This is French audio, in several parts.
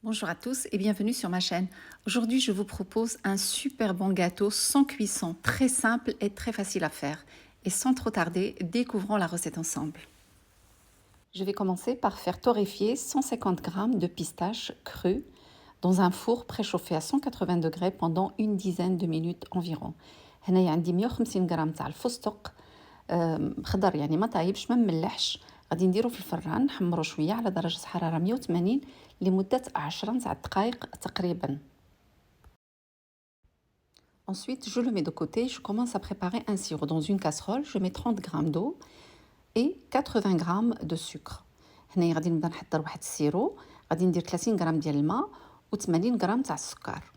Bonjour à tous et bienvenue sur ma chaîne. Aujourd'hui, je vous propose un super bon gâteau sans cuisson, très simple et très facile à faire. Et sans trop tarder, découvrons la recette ensemble. Je vais commencer par faire torréfier 150 g de pistaches crues dans un four préchauffé à 180 degrés pendant une dizaine de minutes environ. هنايا عندي 150 غرام تاع الفستق خضر، يعني ما طايبش ما مملحش. غادي نديرو في الفران نحمرو شويه على درجه حراره 180 لمده 10 تاع الدقائق تقريبا. Ensuite, je le mets de côté. Je commence à préparer un sirop. Dans une casserole, je mets 30 g d'eau et 80 g de sucre. هنايا غادي نبدا نحضر واحد السيرو. غادي ندير 30 g ديال الماء و80 g تاع السكر.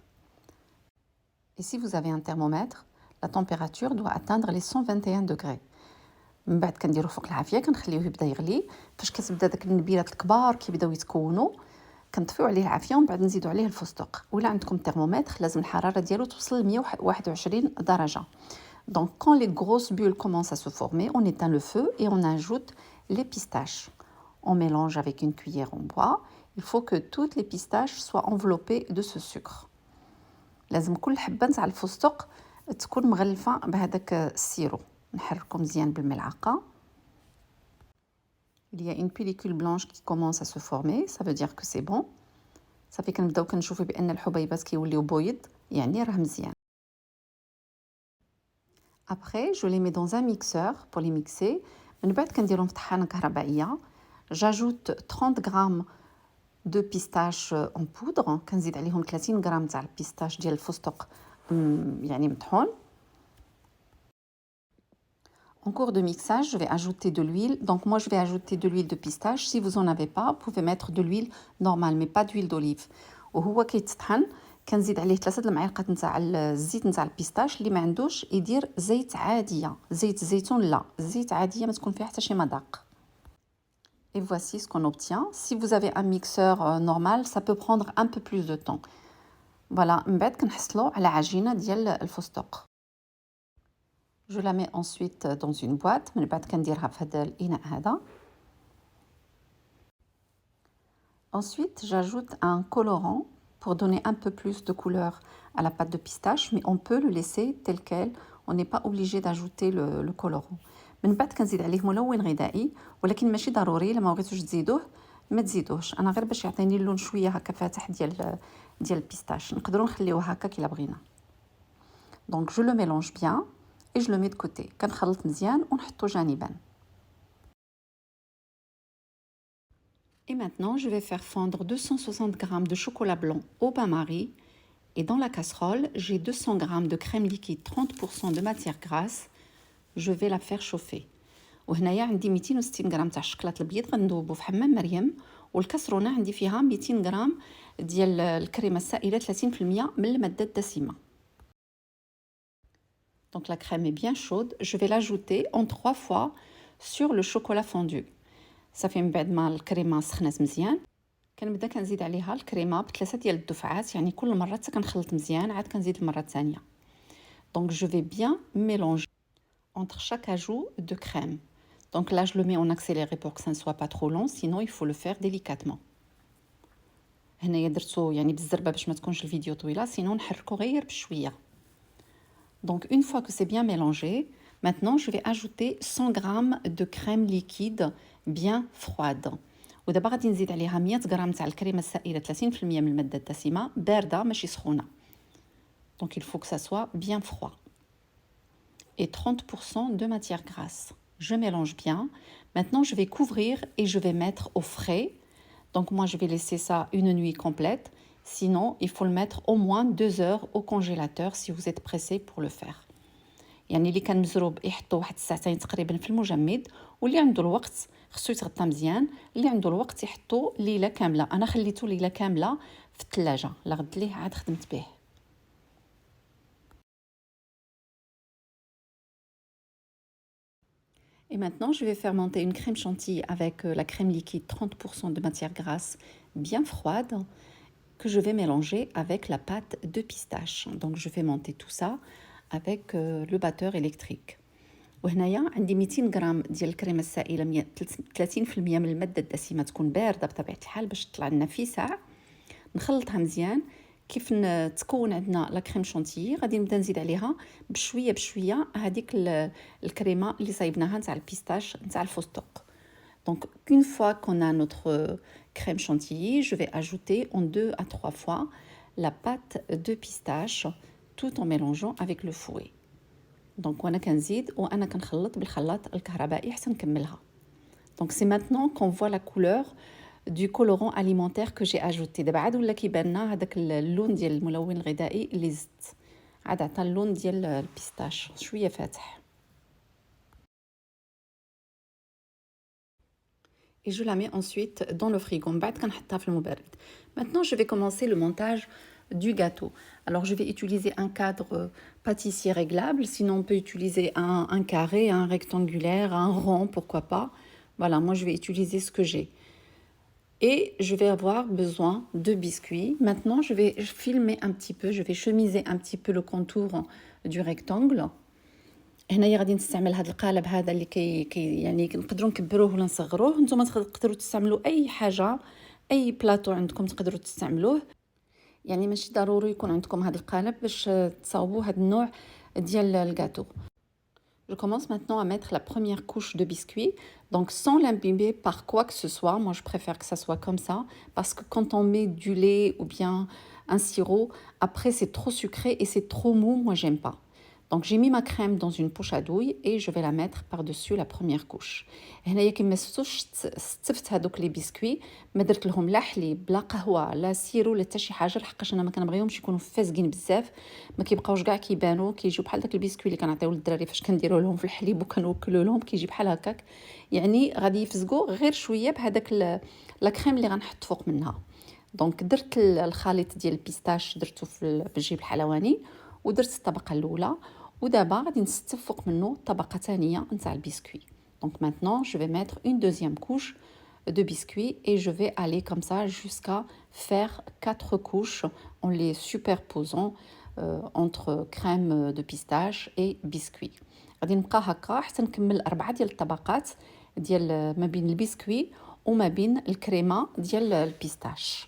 Et si vous avez un thermomètre, la température doit atteindre les 121 degrés. من بعد كنديرو فوق العافيه كنخليوه يبدا يغلي. فاش كتبدا داك النبيلات الكبار كيبداو يتكونوا كنطفيو عليه العافيه ومن بعد نزيدو عليه الفستق. ولا عندكم تhermomètre لازم الحراره ديالو توصل ل 121 درجه. Donc quand les grosses bulles commencent à se former, on éteint le feu et on ajoute les pistaches. On mélange avec une cuillère en bois. Il faut que toutes les pistaches soient enveloppées de ce sucre. لازم كل حبه نتاع الفستق تكون مغلفه بهذاك السيرو. نحركو مزيان بالملعقه. Il y a une pellicule blanche qui commence à se former, ça veut dire que c'est bon. صافي كنبداو كنشوفوا بان الحبيبات كيوليو بويض، يعني راه مزيان. Après, je les mets dans un mixeur pour les mixer. من بعد كنديرهم في طحانه كهربائيه. J'ajoute 30 g de pistache en poudre. كنزيد عليهم 30 g تاع البيستاش ديال الفستق يعني مطحون. En cours de mixage, je vais ajouter de l'huile. Donc moi, je vais ajouter de l'huile de pistache. Si vous n'en avez pas, vous pouvez mettre de l'huile normale, mais pas d'huile d'olive. وهو كيتطحن كنزيد عليه 3 المعالق نتاع الزيت نتاع البيستاش. اللي ما عندوش يدير زيت عاديه، زيت الزيتون لا، زيت عاديه ما تكون فيها حتى شي مذاق. Et voici ce qu'on obtient. Si vous avez un mixeur normal, ça peut prendre un peu plus de temps. Voilà, من بعد كنحصلوا على عجينه ديال الفستق. Je la mets ensuite dans une boîte. من بعد كنديرها في هذا الإناء هذا. Ensuite, j'ajoute un colorant pour donner un peu plus de couleur à la pâte de pistache, mais on peut le laisser tel quel. On n'est pas obligé d'ajouter le colorant. من بعد كنزيد عليه ملون غذائي، ولكن ماشي ضروري. لما بغيتوش تزيدوه ما تزيدوش. انا غير باش يعطيني اللون شويه هكا فاتح ديال البيستاش. نقدروا نخليوه هكا كي بغينا. Donc je le mélange bien et je le mets de côté. كنخلط مزيان ونحطو جانبا. Et maintenant, je vais faire fondre 260 g de chocolat blanc au bain-marie. Et dans la casserole, j'ai 200 g de crème liquide 30% de matière grasse. Je vais la faire chauffer. وهنايا عندي 260 غرام تاع الشكلاط الابيض غندوبو في حمام مريم. والكسرونه عندي فيها 200 غرام ديال الكريمه السائله 30% من الماده الدسمه. Donc la crème est bien chaude. Je vais l'ajouter en 3 fois sur le chocolat fondu. صافي من بعد ما الكريمه سخنات مزيان كنبدا كنزيد عليها الكريمه بثلاثه ديال الدفعات، يعني كل مره حتى كنخلط مزيان عاد كنزيد المره الثانيه. Donc je vais bien mélanger entre chaque ajout de crème. Donc là je le mets en accéléré pour que ça ne soit pas trop long, sinon il faut le faire délicatement. هنايا درتو يعني بالزربه باش ما تكونش الفيديو طويله، sinon نحركو غير بشويه. Donc une fois que c'est bien mélangé, maintenant je vais ajouter 100 g de crème liquide bien froide. ودابا غادي نزيد عليها 100 غرام تاع الكريمه السائله 30% من الماده الدسمه بارده ماشي سخونه. Donc il faut que ça soit bien froid. Et 30% de matière grasse. Je mélange bien. Maintenant je vais couvrir et je vais mettre au frais. Donc moi je vais laisser ça une nuit complète. Sinon il faut le mettre au moins 2 heures au congélateur si vous êtes pressé pour le faire. يعني اللي كان مزروب يحطو واحد الساعتين تقريبا في المجمد، واللي عنده الوقت خصو يتغطى مزيان. اللي عنده الوقت يحطو ليله كامله. انا خليته ليله كامله في الثلاجه، لغد ليه عاد خدمت به. Et maintenant, je vais faire monter une crème chantilly avec la crème liquide 30% de matière grasse bien froide que je vais mélanger avec la pâte de pistache. Donc je fais monter tout ça avec le batteur électrique. وهنايا عندي 200 غرام ديال الكريمه السائله 30% من الماده الدسمه تكون بارده بطبيعه الحال باش تطلع لنا في ساعه. نخلطها مزيان. كيف تكون عندنا لا كريم شونتيي غادي نبدا نزيد عليها بشويه بشويه هذيك الكريمه اللي صايبناها نتاع البيستاش نتاع الفستق. Donc, une fois qu'on a notre crème chantilly, je vais ajouter en 2 à 3 fois la pâte de pistache tout en mélangeant avec le fouet. Donc, وانا كنزيد وانا كنخلط بالخلاط الكهربائي حتى نكملها. Donc, c'est maintenant qu'on voit la couleur du colorant alimentaire que j'ai ajouté. دابا عاد ولا كيبان لنا هذاك اللون ديال الملون الغذائي اللي زدت. عاد عطى اللون ديال البيستاش شويه فاتح. Et je la mets ensuite dans le frigo. Maintenant, je vais commencer le montage du gâteau. Alors, je vais utiliser un cadre pâtissier réglable. Sinon, on peut utiliser un carré, un rectangulaire, un rond, pourquoi pas. Voilà, moi, je vais utiliser ce que j'ai. Et je vais avoir besoin de biscuits. Maintenant, je vais filmer un petit peu, je vais chemiser un petit peu le contour du rectangle. هنايا غادي نستعمل هذا القالب هذا اللي يعني نقدروا نكبروه ولا نصغروه. نتوما تقدروا تستعملوا اي حاجه، اي بلاطو عندكم تقدروا تستعملوه. يعني ماشي ضروري يكون عندكم هذا القالب باش تصاوبوا هذا النوع ديال الجاتو. Je commence maintenant à mettre la première couche de biscuits, donc sans l'imbiber par quoi que ce soit. Moi, je préfère que ça soit comme ça, parce que quand on met du lait ou bien un sirop, après c'est trop sucré et c'est trop mou, moi j'aime pas. Donc j'ai mis ma crème dans une poche à douille et je vais la mettre par-dessus la première couche. هنايا كما شفتوا ستفت هذوك لي بسكوي، ما درت لهم لا حليب لا قهوه لا سيرو لا حتى شي حاجه، لحقاش انا ما كنبغيهمش يكونوا فاسقين بزاف، ما كيبقاوش كاع كيبانوا، كيجيو بحال داك البسكوي اللي كنعطيو للدراري فاش كنديروا لهم في الحليب وكنوكلوا لهم، كيجي بحال هكاك. يعني غادي يفسقوا غير شويه بهذاك لا كريم اللي غنحط فوق منها. دونك درت الخليط ديال البيستاش درته في الجيب الحلواني ودرت الطبقه الاولى، ودابا غادي نستف فوق منه طبقه ثانيه نتاع البسكوي. Donc maintenant, je vais mettre une deuxième couche de biscuits et je vais aller comme ça jusqu'à faire 4 couches en les superposant entre crème de pistache et biscuits. غادي نبقى هكا حتى نكمل 4 ديال الطبقات ديال ما بين البسكوي وما بين الكريمه ديال البيستاش.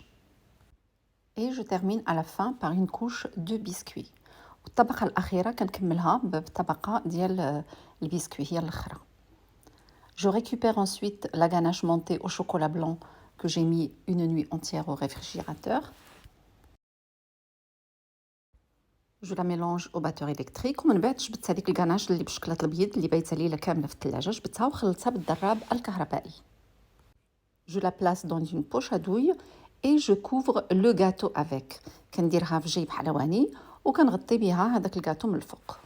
Et je termine à la fin par une couche de biscuits. والطبقه الاخيره كنكملها بطبقه ديال البسكوي هي الاخرى. Je récupère ensuite la ganache montée au chocolat blanc que j'ai mis une nuit entière au réfrigérateur. Je la mélange au batteur électrique ومن بعد جبت هذيك الغناش اللي بشكلاط البيض اللي بايته ليله كامله في الثلاجه، جبتها وخلطتها بالدراب الكهربائي. Je la place dans une poche à douille et je couvre le gâteau avec. كنديرها في جيب حلواني وكنغطي بها هذاك الجاتو من الفوق.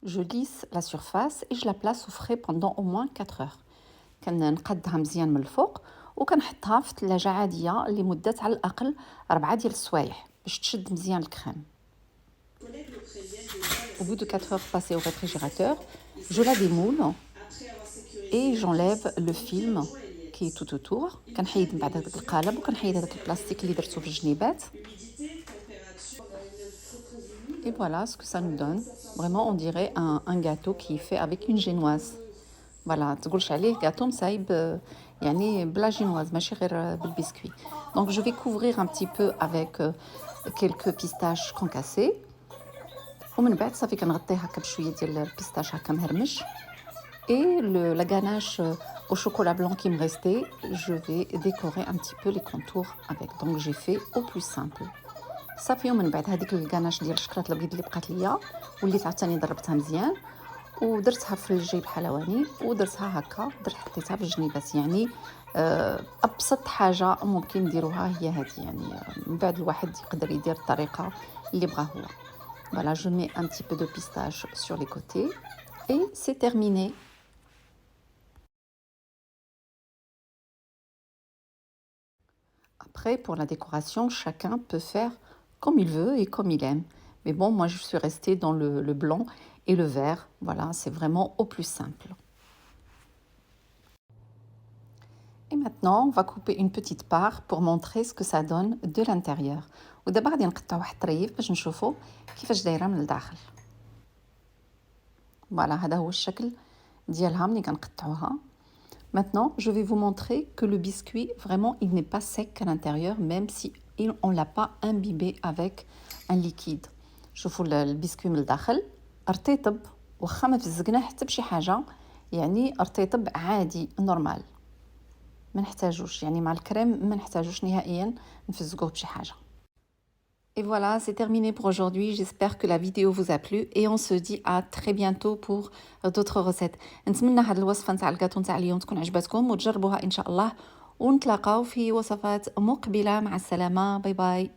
Je lisse la surface et je la place au frais pendant au moins 4 heures. كنقدها مزيان من الفوق وكنحطها في الثلاجه عاديه لمده على الاقل 4 ديال السوايع باش تشد مزيان الكريم. Au bout de 4 heures passées au réfrigérateur, je la démoule et j'enlève le film qui est tout autour. كنحيد من بعد هذاك القالب وكنحيد هذاك البلاستيك اللي درتو في الجنيبات. Et voilà ce que ça nous donne. Vraiment, on dirait un gâteau qui est fait avec une génoise. Voilà, تقولش عليه gâteau مصايب يعني بلا génoise ماشي غير بالبسكوي. Donc je vais couvrir un petit peu avec quelques pistaches concassées. ومن بعد صافي كنغطيه هكا بشويه ديال البيستاش هكا مهرمش. Et la ganache au chocolat blanc qui me restait, je vais décorer un petit peu les contours avec. Donc j'ai fait au plus simple. صافي ومن بعد هذيك الكناش ديال الشكلاط الابيض اللي بقات ليا وليت عاوتاني ضربتها مزيان ودرتها في الجيب حلواني ودرتها هكا حطيتها في الجنيبات. يعني ابسط حاجه ممكن نديروها هي هذه، يعني من بعد الواحد يقدر يدير الطريقه اللي بغا هو. Voilà, je mets un petit peu de pistache sur les côtés et c'est terminé. Après, pour la décoration, chacun peut faire comme il veut et comme il aime. Mais bon, moi, je suis restée dans le blanc et le vert. Voilà, c'est vraiment au plus simple. Et maintenant, on va couper une petite part pour montrer ce que ça donne de l'intérieur. ودابا غادي نقطع واحد الطريف باش نشوفوا كيفاش دايره من الداخل. فوالا هذا هو الشكل ديالها ملي كنقطعوها. Maintenant, je vais vous montrer que le biscuit, vraiment, il n'est pas sec à l'intérieur, même si on ne l'a pas imbibé avec un liquide. شوفوا البسكوي من الداخل ارتطب واخا ما تفزقنا حتى بشي حاجه، يعني ارتطب عادي نورمال، ما نحتاجوش يعني مع الكريم ما نحتاجوش نهائيا نفزقوه بشي حاجه. Et voilà, c'est terminé pour aujourd'hui. J'espère que la vidéo vous a plu et on se dit à très bientôt pour d'autres recettes. نتمنى هاد الوصفة نتاع الكاطو نتاع اليوم تكون عجبتكم وتجربوها إن شاء الله، ونتلاقاو في وصفات مقبلة. مع السلامة، باي باي.